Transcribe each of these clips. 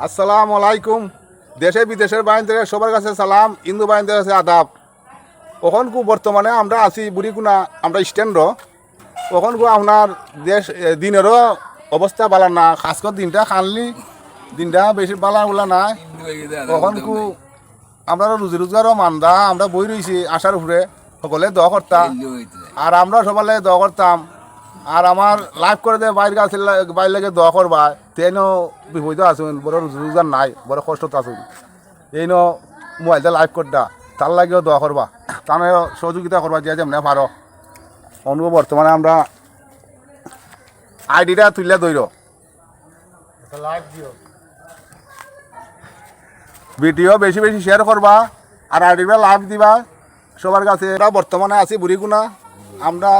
আসসালামু আলাইকুম। দেশে বিদেশের বাইন থেকে সবার কাছে সালাম, হিন্দু বাইন থেকে কাছে আদাব। কখন কু বর্তমানে আমরা আছি বুড়িকুনা, আমরা স্ট্যান্ড কখন কু আপনার দেশ দিনেরও অবস্থা বালা না, খাস করে দিনটা খানলি দিনটা বেশি বালা বলা নাই। কখন কু আমরা রুজি রোজগারও মান্দা, আমরা বই রয়েছি আশার উপরে সকলে দোয়া করতাম আর আমরা সবাই দোয়া করতাম। আর আমার লাইভ করে দেয় বাইরে গাছ বাইরে লেগে দোয়া করবা, তেনও বিপদ আসুন, বড় রুজি রোজগার নাই, বড় কষ্ট আসুন, এই মোবাইলটা লাইভ করতা তার লাগেও দোয়া করবা, তার সহযোগিতা করবা যে যেমন পারো। অনুভব বর্তমানে আমরা আইডিটা তুললে দৈর ভিডিও বেশি বেশি শেয়ার করবা আর আইডিটা লাইভ দিবা সবার কাছে। আমরা বর্তমানে আছি বুড়িগুনা, আমরা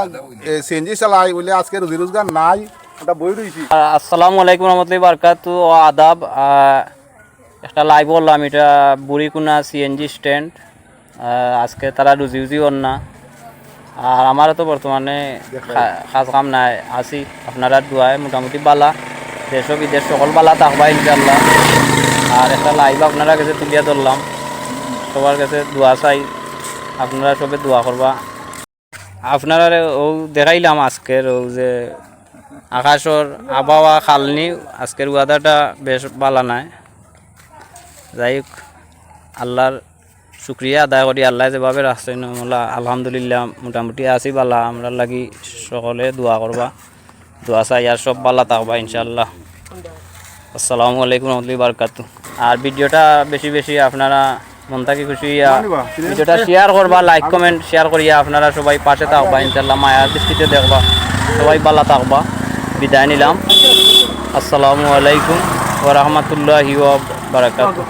সিএনজি চালাই বলে আজকে রুজি রোজগার নাই, আমরা বই রয়েছি। আসসালামু আলাইকুম রহমতুল্লাহি বারকাতু ও আদাব। একটা লাইভ বললাম, এটা বুড়িকুনা সিএনজি স্ট্যান্ড। আজকে তারা রুজি রুজি কর না, আর আমারও তো বর্তমানে কাজ কাম নাই, আছি আপনারা দোয়ায় মোটামুটি বালা, দেশ বিদেশ সকল বালা থাকবা ইনশাল্লাহ। আর একটা লাইভ আপনারা কাছে তুলিয়া ধরলাম, সবার কাছে দোয়া চাই, আপনারা সবে দোয়া করবা। আপনারা ও দেখাইলাম আজকের ও যে আকাশর আবহাওয়া খালনি, আজকের ওয়াদারটা বেশ ভালো নাই। যাই হোক, আল্লাহর শুক্রিয়া আদায় করি, আল্লাহ যেভাবে রাখছেন আলহামদুলিল্লাহ মোটামুটি আছি বালা। আমরা লাগি সকলে দোয়া করবা, দোয়া চাই আর সব বালা থাকবা ইনশাল্লাহ। আসসালামু আলাইকুম রহমতুল্লাহি বারকাতু। আর ভিডিওটা বেশি বেশি আপনারা মন থাকি খুশি ভিডিওটা শেয়ার করবা, লাইক কমেন্ট শেয়ার করিয়া আপনারা সবাই পাশে থাকবা ইনশাল্লাহ, মায়ার দৃষ্টিতে দেখবা, সবাই ভালো থাকবা। বিদায় নিলাম। আসসালামু আলাইকুম ওয়া রাহমাতুল্লাহি ওয়া বারাকাতুহু।